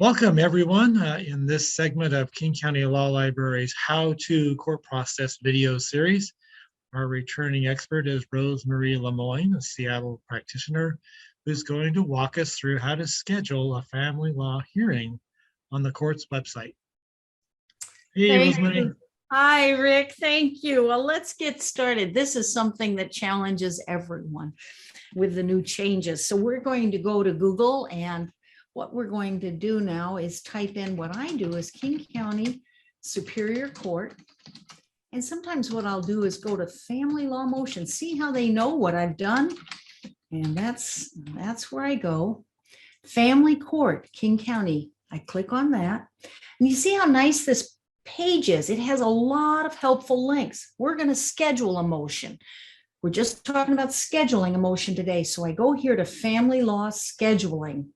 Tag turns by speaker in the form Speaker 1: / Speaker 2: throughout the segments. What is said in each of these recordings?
Speaker 1: Welcome, everyone. In this segment of King County Law Library's How to Court Process video series, our returning expert is Rosemarie Lemoyne, a Seattle practitioner, who's going to walk us through how to schedule a family law hearing on the court's website. Hey,
Speaker 2: Thank
Speaker 1: Rosemarie.
Speaker 2: you. Hi, Rick. Thank you. Well, let's get started. This is something that challenges everyone with the new changes. So we're going to go to Google, and what we're going to do now is type in what I do is King County Superior Court. And sometimes what I'll do is go to family law motion, see how they know what I've done. And that's where I go. Family Court, King County. I click on that. And you see how nice this page is. It has a lot of helpful links. We're going to schedule a motion. We're just talking about scheduling a motion today. So I go here to family law scheduling,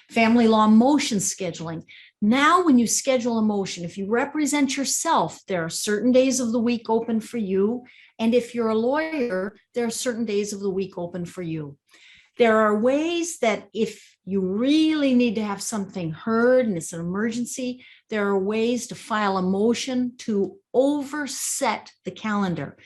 Speaker 2: family law motion scheduling. Now, when you schedule a motion, if you represent yourself, there are certain days of the week open for you. And if you're a lawyer, there are certain days of the week open for you. There are ways that if you really need to have something heard and it's an emergency, there are ways to file a motion to overset the calendar.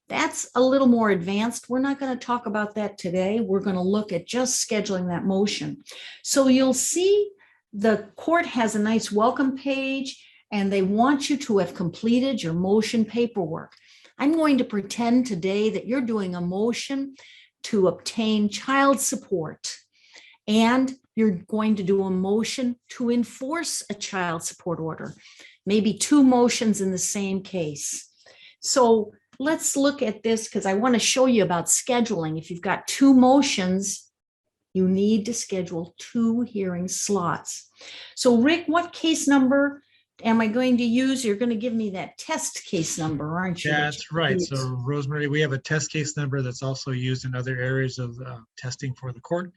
Speaker 2: That's a little more advanced. We're not going to talk about that today. We're going to look at just scheduling that motion. So you'll see the court has a nice welcome page, and they want you to have completed your motion paperwork. I'm going to pretend today that you're doing a motion to obtain child support, and you're going to do a motion to enforce a child support order, maybe two motions in the same case. So let's look at this because I want to show you about scheduling. If you've got two motions, you need to schedule two hearing slots. So Rick, what case number am I going to use? You're going to give me that test case number, aren't you?
Speaker 1: That's right. So, Rosemarie, we have a test case number that's also used in other areas of testing for the court.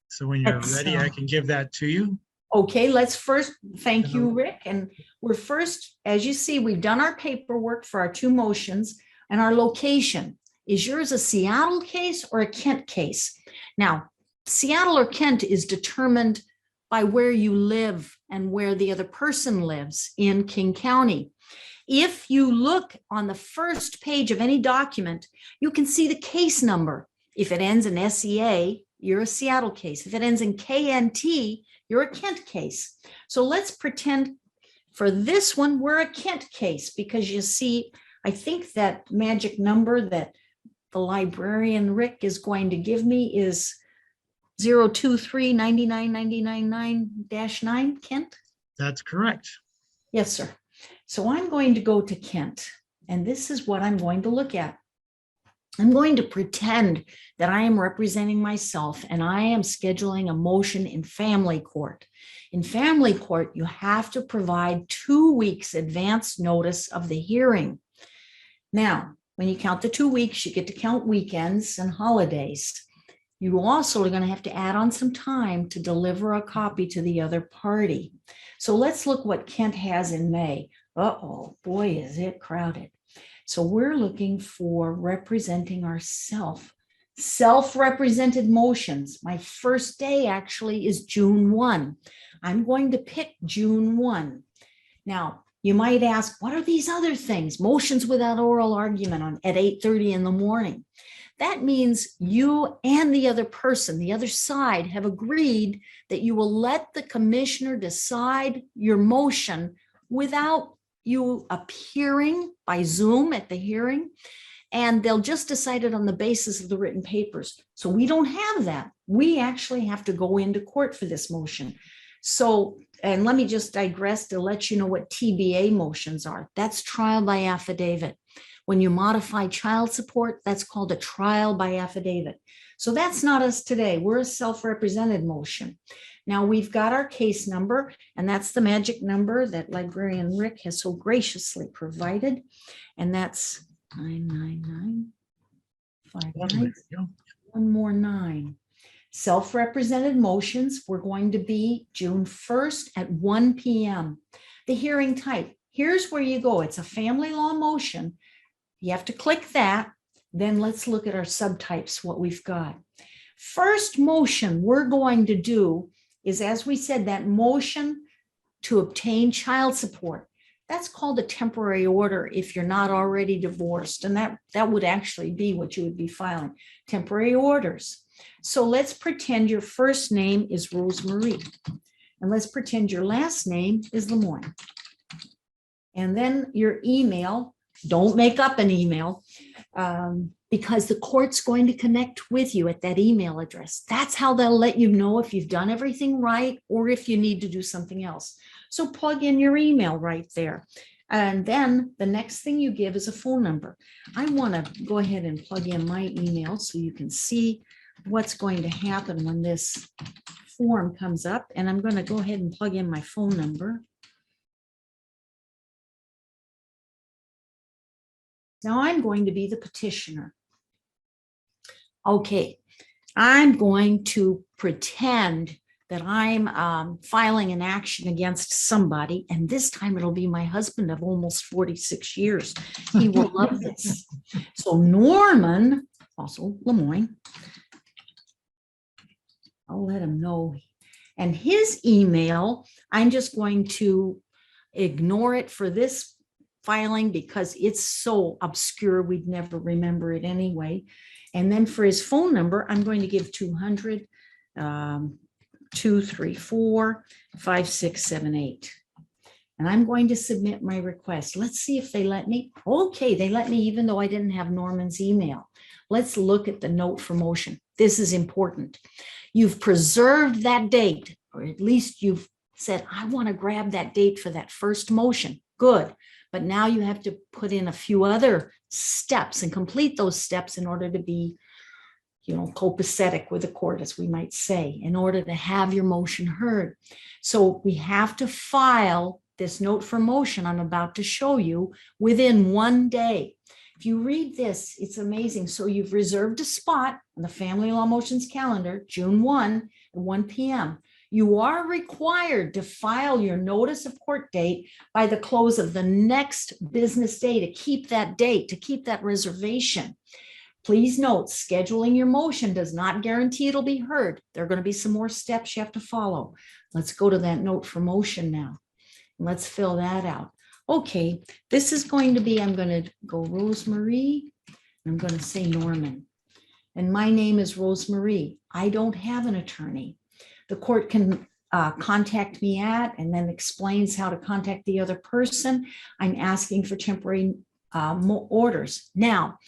Speaker 1: So when you're ready, I can give that to you.
Speaker 2: Okay, let's first, thank you, Rick. And we're first, as you see, we've done our paperwork for our two motions and our location. Is yours a Seattle case or a Kent case? Now, Seattle or Kent is determined by where you live and where the other person lives in King County. If you look on the first page of any document, you can see the case number. If it ends in SEA, you're a Seattle case. If it ends in KNT, you're a Kent case. So let's pretend for this one, we're a Kent case because you see, I think that magic number that the librarian Rick is going to give me is 023-99999-9, Kent?
Speaker 1: That's correct.
Speaker 2: Yes, sir. So I'm going to go to Kent, and this is what I'm going to look at. I'm going to pretend that I am representing myself and I am scheduling a motion in family court. In family court, you have to provide 2 weeks advance notice of the hearing. Now, when you count the 2 weeks, you get to count weekends and holidays. You also are going to have to add on some time to deliver a copy to the other party. So let's look what Kent has in May. Uh-oh, boy, is it crowded. So we're looking for representing ourselves. Self-represented motions. My first day actually is June 1. I'm going to pick June 1. Now, you might ask, what are these other things? Motions without oral argument at 8:30 in the morning. That means you and the other person, the other side, have agreed that you will let the commissioner decide your motion without you appearing by Zoom at the hearing, and they'll just decide it on the basis of the written papers. So we don't have that. We actually have to go into court for this motion. So, and let me just digress to let you know what TBA motions are. That's trial by affidavit. When you modify child support, that's called a trial by affidavit. So that's not us today. We're a self-represented motion. Now we've got our case number, and that's the magic number that librarian Rick has so graciously provided. And that's 99959. One more 9. Self-represented motions, we're going to be June 1st at 1 p.m. The hearing type, here's where you go. It's a family law motion. You have to click that. Then let's look at our subtypes, what we've got. First motion we're going to do is, as we said, that motion to obtain child support. That's called a temporary order if you're not already divorced. And that would actually be what you would be filing, temporary orders. So let's pretend your first name is Rosemarie. And let's pretend your last name is Lemoyne. And then your email, don't make up an email, because the court's going to connect with you at that email address. That's how they'll let you know if you've done everything right or if you need to do something else. So plug in your email right there. And then the next thing you give is a phone number. I want to go ahead and plug in my email so you can see what's going to happen when this form comes up. And I'm going to go ahead and plug in my phone number. Now I'm going to be the petitioner. Okay, I'm going to pretend that I'm filing an action against somebody, and this time it'll be my husband of almost 46 years. He will love this. So Norman, also Lemoyne, I'll let him know. And his email, I'm just going to ignore it for this filing because it's so obscure, we'd never remember it anyway. And then for his phone number, I'm going to give 200 234 5678. And I'm going to submit my request. Let's see if they let me. Okay, they let me, even though I didn't have Norman's email. Let's look at the note for motion. This is important. You've preserved that date, or at least you've said, I want to grab that date for that first motion. Good. But now you have to put in a few other steps and complete those steps in order to be, copacetic with the court, as we might say, in order to have your motion heard. So we have to file this note for motion I'm about to show you within 1 day. If you read this, it's amazing. So you've reserved a spot on the Family Law Motions calendar, June 1 at 1 p.m. You are required to file your notice of court date by the close of the next business day to keep that date, to keep that reservation. Please note, scheduling your motion does not guarantee it'll be heard. There are going to be some more steps you have to follow. Let's go to that note for motion now. Let's fill that out. Okay, this is going to be, I'm going to go Rosemarie, and I'm going to say Norman. And my name is Rosemarie. I don't have an attorney. The court can contact me at, and then explains how to contact the other person. I'm asking for temporary orders. Now,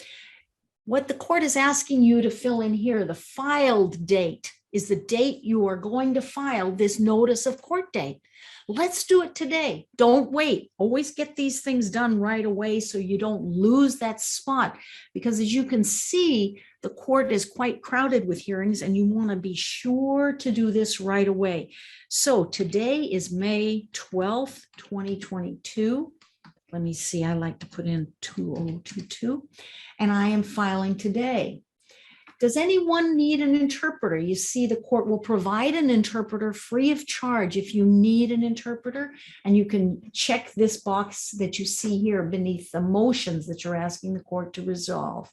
Speaker 2: what the court is asking you to fill in here, the filed date, is the date you are going to file this notice of court date. Let's do it today. Don't wait. Always get these things done right away so you don't lose that spot. Because as you can see, the court is quite crowded with hearings and you want to be sure to do this right away. So today is May 12th, 2022. Let me see, I like to put in 2022, and I am filing today. Does anyone need an interpreter? You see, the court will provide an interpreter free of charge if you need an interpreter, and you can check this box that you see here beneath the motions that you're asking the court to resolve.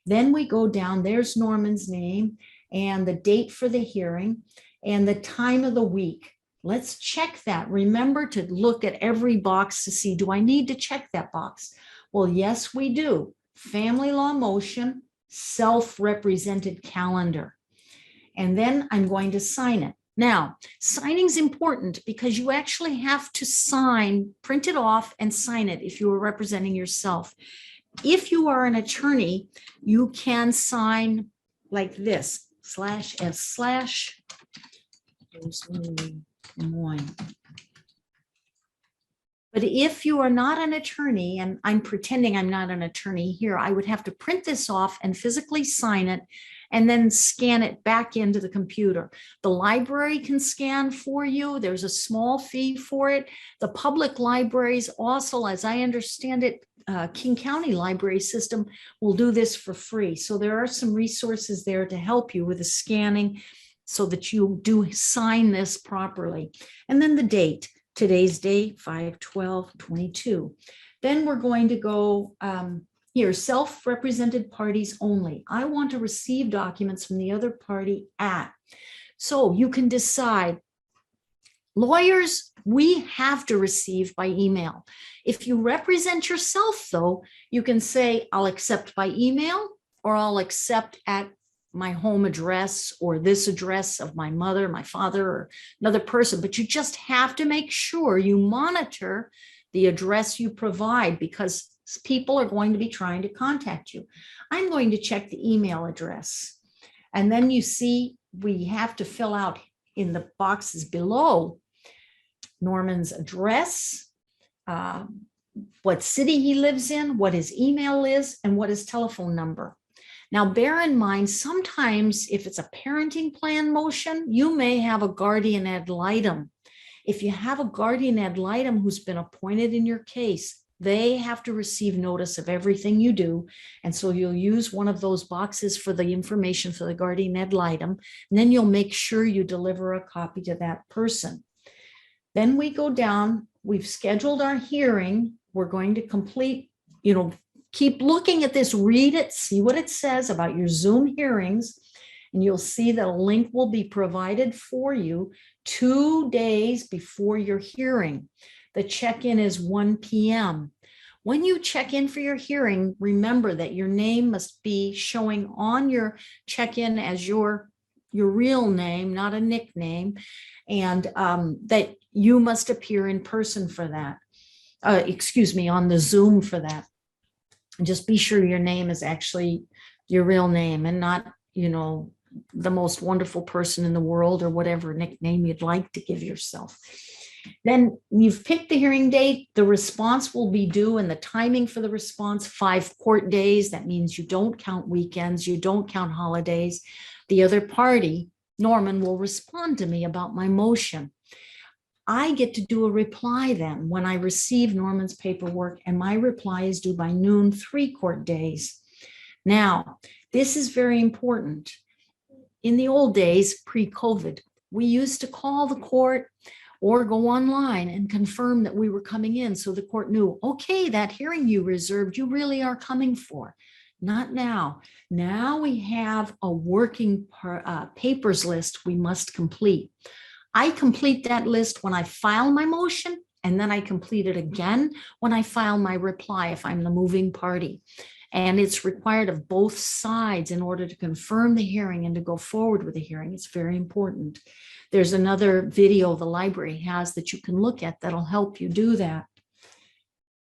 Speaker 2: Then we go down, there's Norman's name and the date for the hearing and the time of the week. Let's check that. Remember to look at every box to see, do I need to check that box? Well, yes, we do. Family law motion, self-represented calendar. And then I'm going to sign it. Now, signing is important because you actually have to sign, print it off and sign it if you are representing yourself. If you are an attorney, you can sign like this, /S/ Lemoyne. But if you are not an attorney, and I'm pretending I'm not an attorney here, I would have to print this off and physically sign it and then scan it back into the computer. The library can scan for you. There's a small fee for it. The public libraries also, as I understand it, King County Library System will do this for free. So there are some resources there to help you with the scanning so that you do sign this properly. And then the date, today's date, 5/12/22. Then we're going to go here, self-represented parties only. I want to receive documents from the other party at. So you can decide. Lawyers, we have to receive by email. If you represent yourself, though, you can say, I'll accept by email, or I'll accept at my home address, or this address of my mother, my father, or another person. But you just have to make sure you monitor the address you provide, because people are going to be trying to contact you. I'm going to check the email address. And then you see we have to fill out in the boxes below Norman's address, what city he lives in, what his email is, and what his telephone number. Now, bear in mind, sometimes if it's a parenting plan motion, you may have a guardian ad litem. If you have a guardian ad litem who's been appointed in your case, they have to receive notice of everything you do. And so you'll use one of those boxes for the information for the guardian ad litem, and then you'll make sure you deliver a copy to that person. Then we go down, we've scheduled our hearing. We're going to complete, keep looking at this, read it, see what it says about your Zoom hearings, and you'll see that a link will be provided for you 2 days before your hearing. The check-in is 1 p.m. When you check in for your hearing, remember that your name must be showing on your check-in as your real name, not a nickname, and that you must appear in person for that. On the Zoom for that. And just be sure your name is actually your real name and not, the most wonderful person in the world or whatever nickname you'd like to give yourself. Then you've picked the hearing date. The response will be due, and the timing for the response, 5 court days. That means you don't count weekends, you don't count holidays. The other party, Norman, will respond to me about my motion. I get to do a reply then when I receive Norman's paperwork, and my reply is due by noon, 3 court days. Now, this is very important. In the old days, pre-COVID, we used to call the court or go online and confirm that we were coming in, so the court knew, okay, that hearing you reserved, you really are coming for. Not now. Now we have a working papers list we must complete. I complete that list when I file my motion, and then I complete it again when I file my reply if I'm the moving party. And it's required of both sides in order to confirm the hearing and to go forward with the hearing. It's very important. There's another video the library has that you can look at that'll help you do that.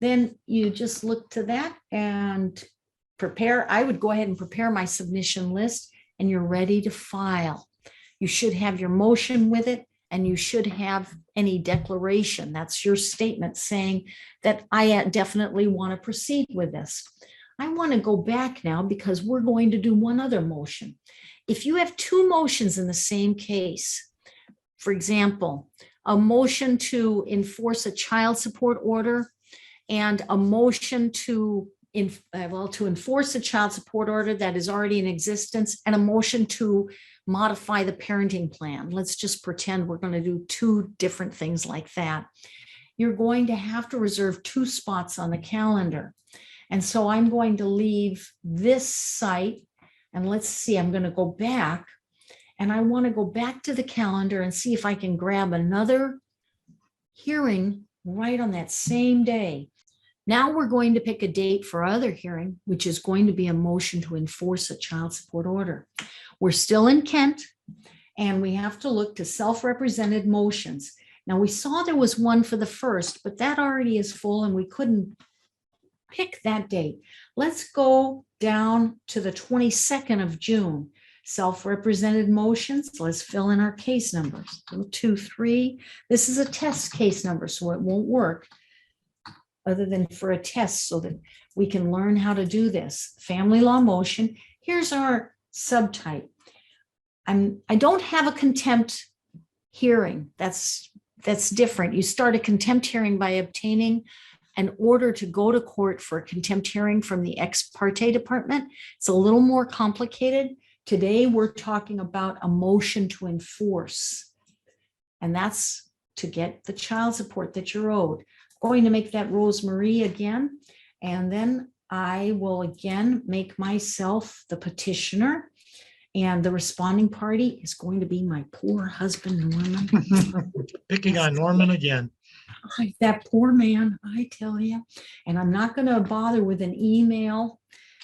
Speaker 2: Then you just look to that and prepare. I would go ahead and prepare my submission list, and you're ready to file. You should have your motion with it, and you should have any declaration. That's your statement saying that I definitely want to proceed with this. I want to go back now because we're going to do one other motion. If you have 2 motions in the same case, for example, a motion to enforce a child support order and a motion to enforce a child support order that is already in existence, and a motion to modify the parenting plan. Let's just pretend we're going to do 2 different things like that. You're going to have to reserve 2 spots on the calendar. And so I'm going to leave this site, and let's see, I'm going to go back, and I want to go back to the calendar and see if I can grab another hearing right on that same day. Now we're going to pick a date for other hearing, which is going to be a motion to enforce a child support order. We're still in Kent, and we have to look to self-represented motions. Now, we saw there was one for the 1st, but that already is full, and we couldn't pick that date. Let's go down to the 22nd of June. Self-represented motions. Let's fill in our case numbers. 2, 3. This is a test case number, so it won't work other than for a test so that we can learn how to do this. Family law motion. Here's our subtype. I don't have a contempt hearing. That's different. You start a contempt hearing by obtaining an order to go to court for a contempt hearing from the ex parte department. It's a little more complicated. Today, we're talking about a motion to enforce, and that's to get the child support that you're owed. I'm going to make that Rosemarie again, and then I will again make myself the petitioner, And the responding party is going to be my poor husband, Norman.
Speaker 1: Picking on Norman again.
Speaker 2: That poor man, I tell you. And I'm not going to bother with an email.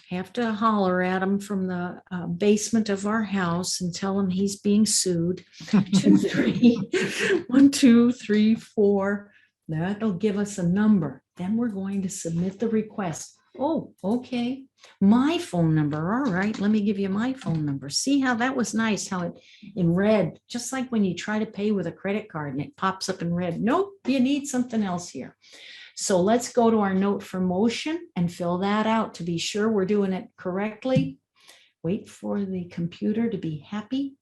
Speaker 2: Have to holler at him from the basement of our house and tell him he's being sued. 2, 3, 1, 2, 3, 4. That'll give us a number. Then we're going to submit the request. Oh, okay. My phone number. All right. Let me give you my phone number. See how that was nice, how it in red, just like when you try to pay with a credit card and it pops up in red. Nope, you need something else here. So let's go to our note for motion and fill that out to be sure we're doing it correctly. Wait for the computer to be happy.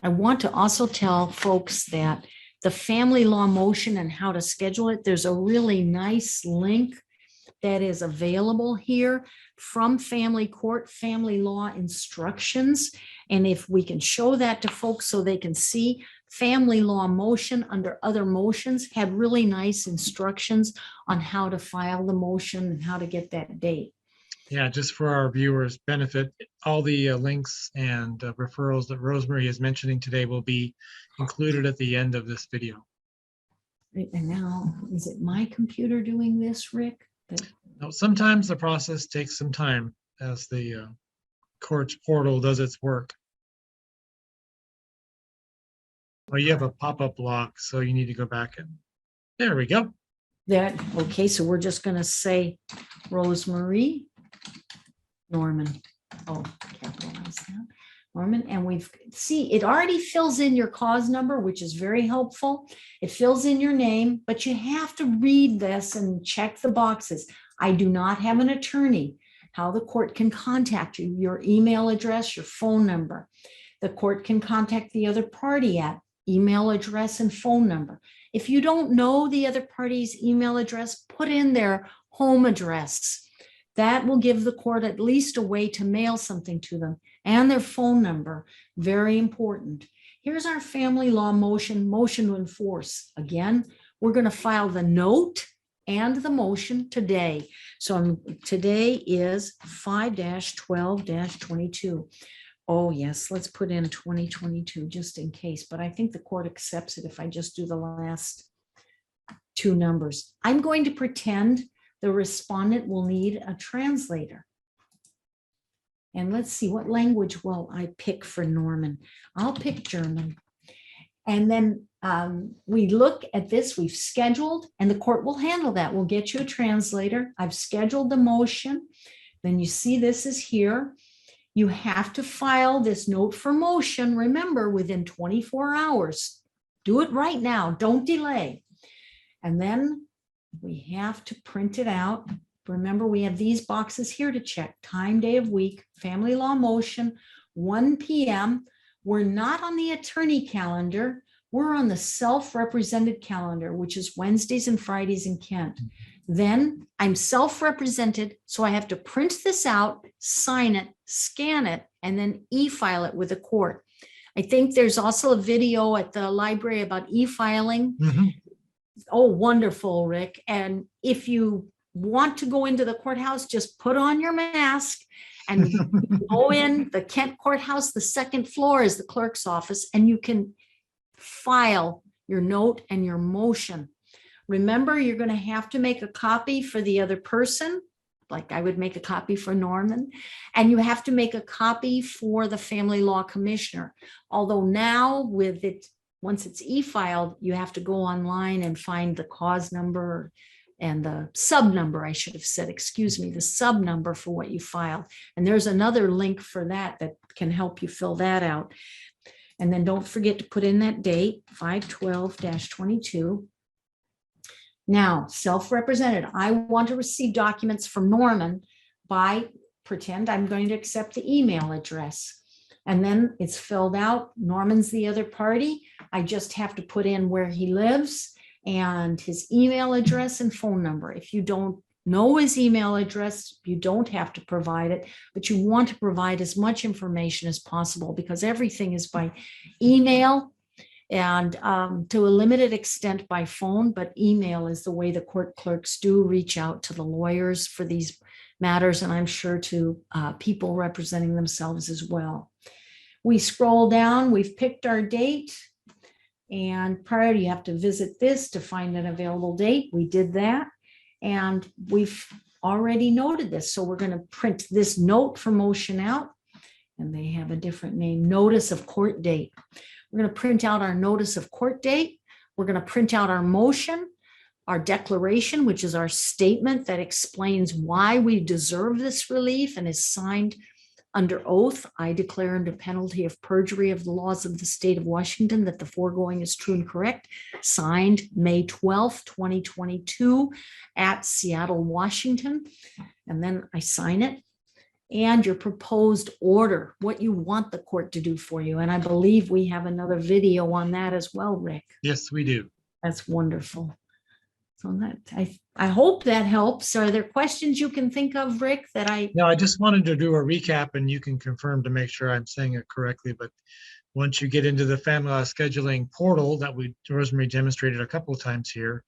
Speaker 2: I want to also tell folks that the family law motion and how to schedule it, there's a really nice link that is available here from Family Court, Family Law Instructions. And if we can show that to folks so they can see, family law motion under other motions had really nice instructions on how to file the motion and how to get that date.
Speaker 1: Yeah, just for our viewers' benefit, all the links and referrals that Rosemary is mentioning today will be included at the end of this video.
Speaker 2: Right, and now, is it my computer doing this, Rick?
Speaker 1: Now, sometimes the process takes some time as the court's portal does its work. Well, you have a pop-up block, so you need to go back and there we go.
Speaker 2: Okay, so we're just going to say Rosemary Norman. Oh, capitalize that. Norman, and we've see it already fills in your cause number, which is very helpful. It fills in your name, but you have to read this and check the boxes. I do not have an attorney. How the court can contact you, your email address, your phone number. The court can contact the other party at email address and phone number. If you don't know the other party's email address, put in their home address. That will give the court at least a way to mail something to them, and their phone number, very important. Here's our family law motion to enforce. Again, we're going to file the note and the motion today. So today is 5-12-22. Oh, yes, let's put in 2022 just in case, but I think the court accepts it if I just do the last 2 numbers. I'm going to pretend the respondent will need a translator. And let's see, what language will I pick for Norman? I'll pick German. And then we look at this, we've scheduled, and the court will handle that. We'll get you a translator. I've scheduled the motion. Then you see this is here. You have to file this note for motion, remember, within 24 hours. Do it right now, don't delay. And then we have to print it out. Remember, we have these boxes here to check. Time, day of week, family law motion, 1 p.m. We're not on the attorney calendar. We're on the self-represented calendar, which is Wednesdays and Fridays in Kent. Then I'm self-represented, so I have to print this out, sign it, scan it, and then e-file it with the court. I think there's also a video at the library about e-filing.
Speaker 1: Mhm.
Speaker 2: Oh, wonderful, Rick. And if you want to go into the courthouse, just put on your mask and go in the Kent courthouse. The second floor is the clerk's office, and you can file your note and your motion. Remember, you're going to have to make a copy for the other person, like I would make a copy for Norman, and you have to make a copy for the family law commissioner. Although now with it, once it's e-filed, you have to go online and find the cause number and the sub number, I should have said, excuse me, the sub number for what you filed. And there's another link for that that can help you fill that out. And then don't forget to put in that date, 5/12-22. Now, self-represented, I want to receive documents from Norman by, pretend I'm going to accept the email address. And then it's filled out. Norman's the other party. I just have to put in where he lives and his email address and phone number. If you don't know his email address, you don't have to provide it, but you want to provide as much information as possible because everything is by email. and to a limited extent by phone, but email is the way the court clerks do reach out to the lawyers for these matters, and I'm sure to people representing themselves as well. We scroll down, we've picked our date, and prior you have to visit this to find an available date. We did that, and we've already noted this, so we're going to print this note for motion out, and they have a different name, notice of court date. We're going to print out our notice of court date. We're going to print out our motion, our declaration, which is our statement that explains why we deserve this relief and is signed under oath. I declare under penalty of perjury of the laws of the state of Washington that the foregoing is true and correct. Signed May 12th, 2022 at Seattle, Washington. And then I sign it. And your proposed order, what you want the court to do for you. And I believe we have another video on that as well, Rick.
Speaker 1: Yes, we do.
Speaker 2: That's wonderful. So that I hope that helps. Are there questions you can think of, Rick, that I?
Speaker 1: No, I just wanted to do a recap, and you can confirm to make sure I'm saying it correctly. But once you get into the family law scheduling portal that Rosemary demonstrated a couple of times here,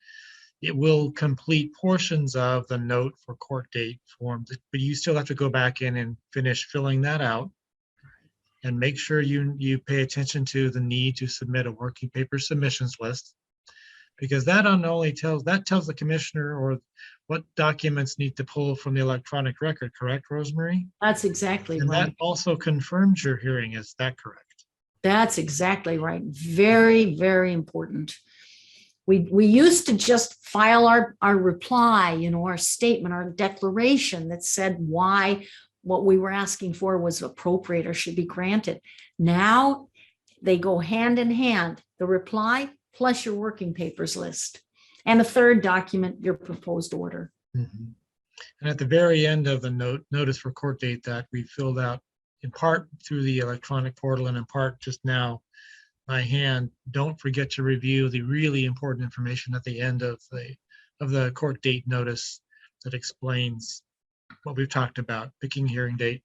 Speaker 1: it will complete portions of the note for court date form, but you still have to go back in and finish filling that out. And make sure you pay attention to the need to submit a working paper submissions list, because that tells the commissioner or what documents need to pull from the electronic record, correct, Rosemary?
Speaker 2: That's exactly
Speaker 1: and
Speaker 2: right.
Speaker 1: That also confirms your hearing. Is that correct?
Speaker 2: That's exactly right. Very, very important. We used to just file our reply, our statement, our declaration that said why what we were asking for was appropriate or should be granted. Now they go hand in hand, the reply plus your working papers list. And a third document, your proposed order.
Speaker 1: Mm-hmm. And at the very end of the notice for court date that we filled out in part through the electronic portal and in part just now by hand, don't forget to review the really important information at the end of the court date notice that explains what we've talked about, picking hearing date,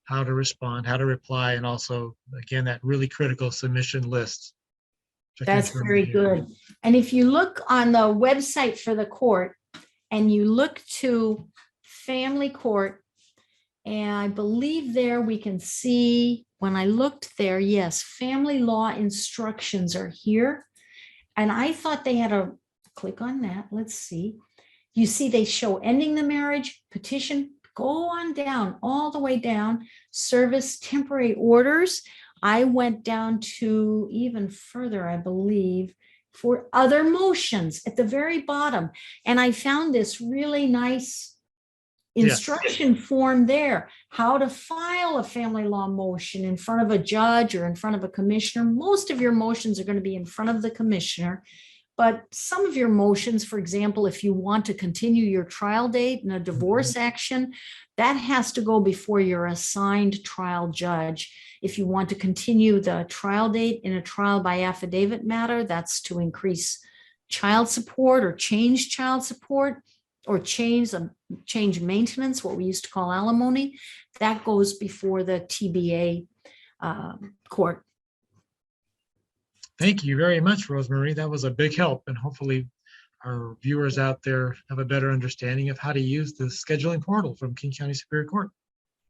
Speaker 1: how to respond, how to reply, and also, again, that really critical submission list.
Speaker 2: That's very good. And if you look on the website for the court and you look to family court, and I believe there we can see, when I looked there, yes, family law instructions are here. And I thought they had a, click on that, let's see. You see they show ending the marriage, petition, go on down, all the way down, service temporary orders. I went down to even further, I believe, for other motions at the very bottom. And I found this really nice instruction form there, how to file a family law motion in front of a judge or in front of a commissioner. Most of your motions are going to be in front of the commissioner, but some of your motions, for example, if you want to continue your trial date in a divorce action, that has to go before your assigned trial judge. If you want to continue the trial date in a trial by affidavit matter, that's to increase child support or change child support or change maintenance, what we used to call alimony, that goes before the TBA court.
Speaker 1: Thank you very much, Rosemary. That was a big help, and hopefully our viewers out there have a better understanding of how to use the scheduling portal from King County Superior Court.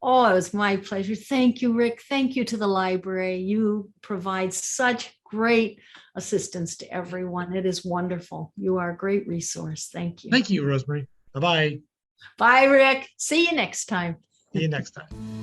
Speaker 2: Oh, it was my pleasure. Thank you, Rick. Thank you to the library. You provide such great assistance to everyone. It is wonderful. You are a great resource. Thank you.
Speaker 1: Thank you, Rosemary. Bye-bye.
Speaker 2: Bye, Rick. See you next time.
Speaker 1: See you next time.